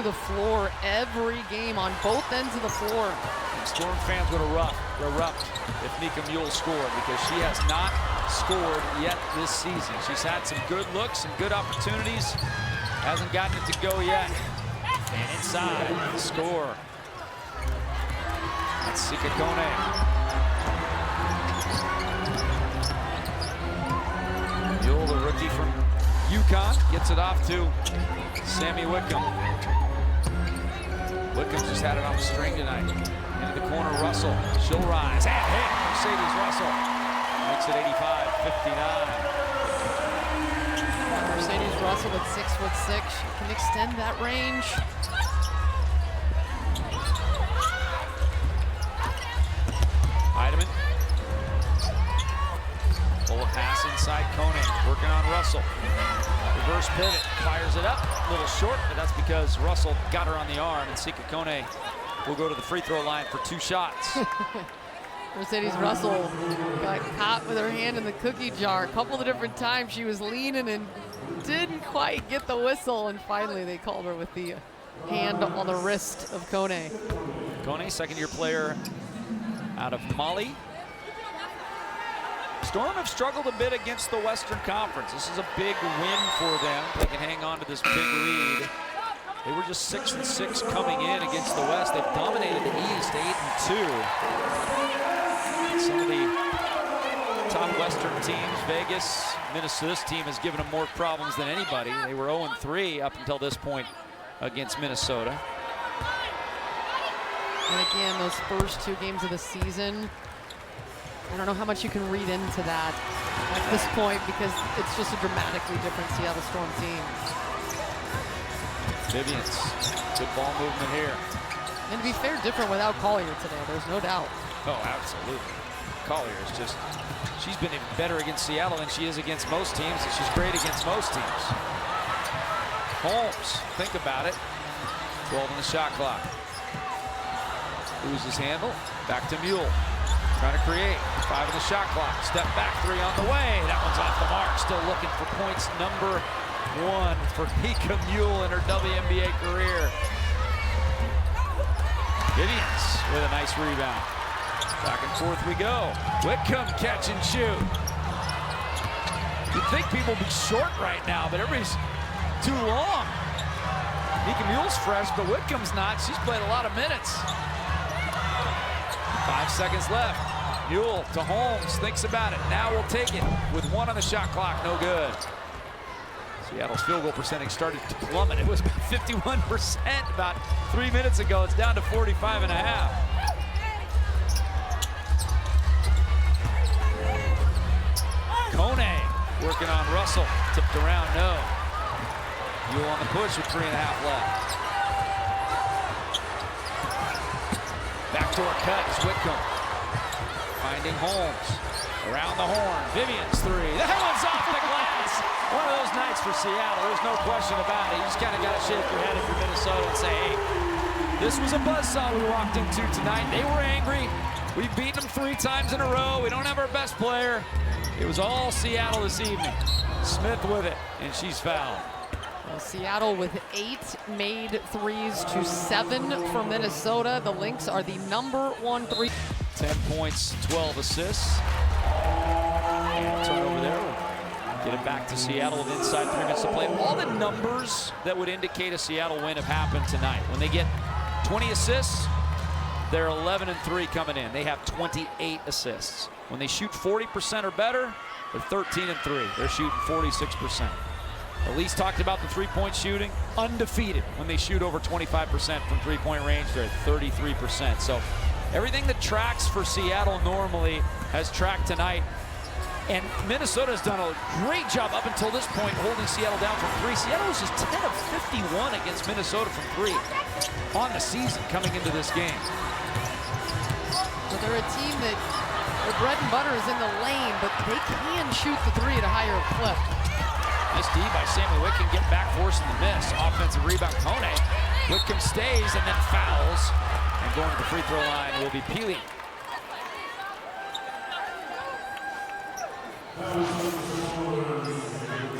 The floor every game on both ends of the floor. Storm fans would erupt if Nika Muhl scored, because she has not scored yet this season. She's had some good looks, some good opportunities, hasn't gotten it to go yet. And inside, the score. That's Nika Muhl. Muhl, the rookie from UConn, gets it off to Sammy Wickham. Wickham's just had it on the string tonight. Into the corner, Russell. She'll rise and hit. Mercedes Russell makes it 85-59. Mercedes Russell at 6'6", she can extend that range. Heidemann. Pull a pass inside Koenig, working on Russell. Reverse pivot, fires it up, a little short, but that's because Russell got her on the arm, and Nika Muhl will go to the free throw line for 2 shots. Mercedes Russell got caught with her hand in the cookie jar a couple of different times. She was leaning and didn't quite get the whistle, and finally they called her with the hand on the wrist of Koenig. Koenig, second-year player out of Mali. Storm have struggled a bit against the Western Conference. This is a big win for them. They can hang on to this big lead. They were just 6-6 coming in against the West. They've dominated the East, 8-2. Some of the top Western teams, Vegas, Minnesota, this team has given them more problems than anybody. They were 0-3 up until this point against Minnesota. And again, those first 2 games of the season, I don't know how much you can read into that at this point, because it's just a dramatically different Seattle Storm team. Vivians, good ball movement here. And to be fair, different without Collier today, there's no doubt. Oh, absolutely. Collier is just, she's been even better against Seattle than she is against most teams, and she's great against most teams. Holmes, think about it. 12 on the shot clock. Loses handle, back to Muhl. Trying to create, 5 on the shot clock. Step back, 3 on the way. That one's off the mark. Still looking for points number 1 for Nika Muhl in her WNBA career. Diggins with a nice rebound. Back and forth we go. Wickham catch and shoot. You'd think people would be short right now, but everybody's too long. Nika Muhl's fresh, but Wickham's not. She's played a lot of minutes. 5 seconds left. Muhl to Holmes, thinks about it. Now we'll take it with 1 on the shot clock, no good. Seattle's field goal percentage started to plummet. It was about 51% about 3 minutes ago. It's down to 45.5. Koenig working on Russell. Tipped around, no. Muhl on the push with 3.5 left. Backdoor cut is Wickham. Finding Holmes. Around the horn. Vivians 3. That one's off the glass. One of those nights for Seattle. There's no question about it. You just kind of got to shake your head if you're Minnesota and say, hey, this was a buzzsaw we walked into tonight. They were angry. We've beaten them 3 times in a row. We don't have our best player. It was all Seattle this evening. Smith with it, and she's fouled. Well, Seattle with 8 made threes to 7 for Minnesota. The Lynx are the #1 3. 10 points, 12 assists. And turnover there. Get it back to Seattle with inside 3 minutes to play. All the numbers that would indicate a Seattle win have happened tonight. When they get 20 assists, they're 11-3 coming in. They have 28 assists. When they shoot 40% or better, they're 13-3. They're shooting 46%. Elise talked about the 3-point shooting. Undefeated when they shoot over 25% from 3-point range. They're at 33%. So everything that tracks for Seattle normally has tracked tonight. And Minnesota's done a great job up until this point holding Seattle down from 3. Seattle was just 10 of 51 against Minnesota from 3 on the season coming into this game. So they're a team that their bread and butter is in the lane, but they can shoot the 3 at a higher clip. Nice D by Sammy Wickham, get back, forcing the miss. Offensive rebound, Koenig. Wickham stays and then fouls. And going to the free throw line will be Peely.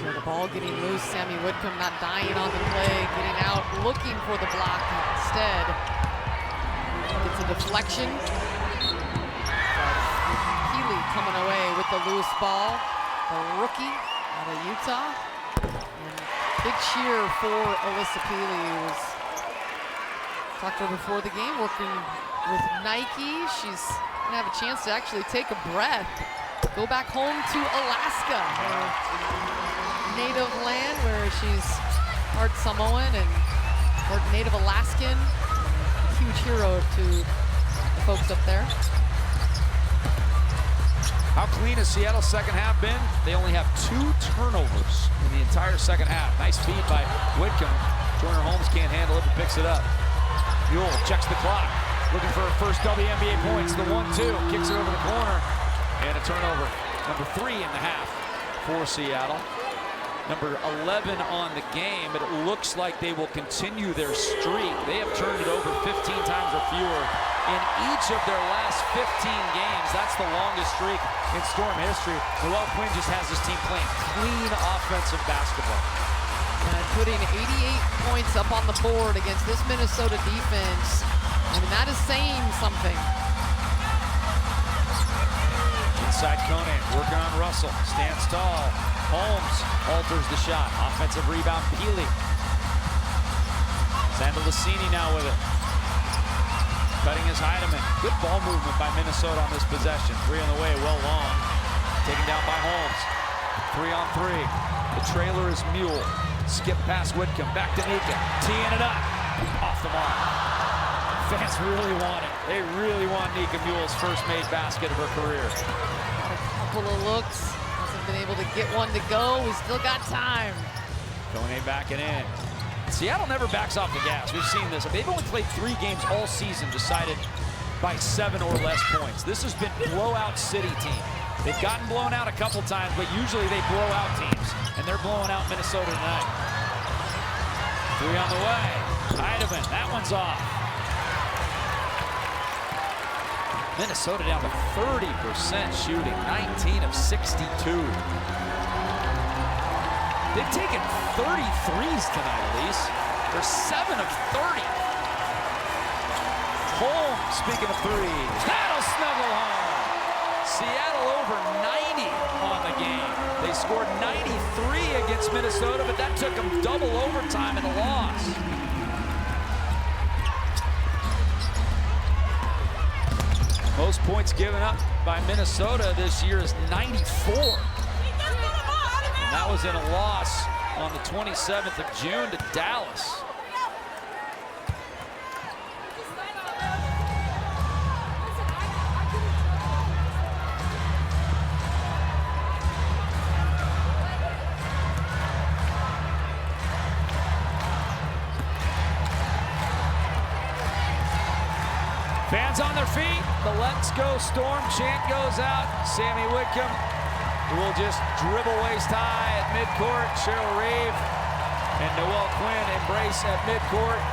So the Ball getting loose. Sammy Whitcomb not dying on the play, getting out, looking for the block instead. Gets a deflection. Healy coming away with the loose ball. The rookie out of Utah. And big cheer for Alyssa Peely, who was talked to her before the game, working with Nike. She's gonna have a chance to actually take a breath, go back home to Alaska, her native land, where she's part Samoan and part native Alaskan. A huge hero to the folks up there. How clean has Seattle's second half been? They only have 2 turnovers in the entire second half. Nice feed by Whitcomb. Joyner Holmes can't handle it, but picks it up. Jewell checks the clock, looking for her first WNBA points. The 1-2, kicks it over the corner, and a turnover. Number 3 in the half for Seattle. Number 11 on the game, but it looks like they will continue their streak. They have turned it over 15 times or fewer in each of their last 15 games. That's the longest streak in Storm history. Jewell Quinn just has this team playing clean offensive basketball. And putting 88 points up on the board against this Minnesota defense. I mean, that is saying something. Inside Conan, working on Russell, stands tall. Holmes alters the shot. Offensive rebound, Peely. Sandalissini now with it. Cutting his Heidemann. Good ball movement by Minnesota on this possession. 3 on the way, well long. Taken down by Holmes. 3 on 3. The trailer is Muhl. Skip past Whitcomb, back to Nika. Teeing it up. Off the mark. Fans really want it. They really want Nika Muhl's first made basket of her career. Got a couple of looks. Hasn't been able to get one to go. We still got time. Kone backing in. Seattle never backs off the gas. We've seen this. They've only played 3 games all season decided by 7 or less points. This has been blowout city team. They've gotten blown out a couple times, but usually they blow out teams, and they're blowing out Minnesota tonight. 3 on the way. Heidemann, that one's off. Minnesota down to 30% shooting, 19 of 62. They've taken 33s tonight, Elise. They're 7 of 30. Holmes, speaking of threes, that'll snuggle home. Seattle over 90 on the game. They scored 93 against Minnesota, but that took them double overtime in a loss. Most points given up by Minnesota this year is 94. And that was in a loss on the 27th of June to Dallas. Fans on their feet. The Let's Go Storm chant goes out. Sammy Whitcomb will just dribble waist high at midcourt. Cheryl Reeve and Noelle Quinn embrace at midcourt.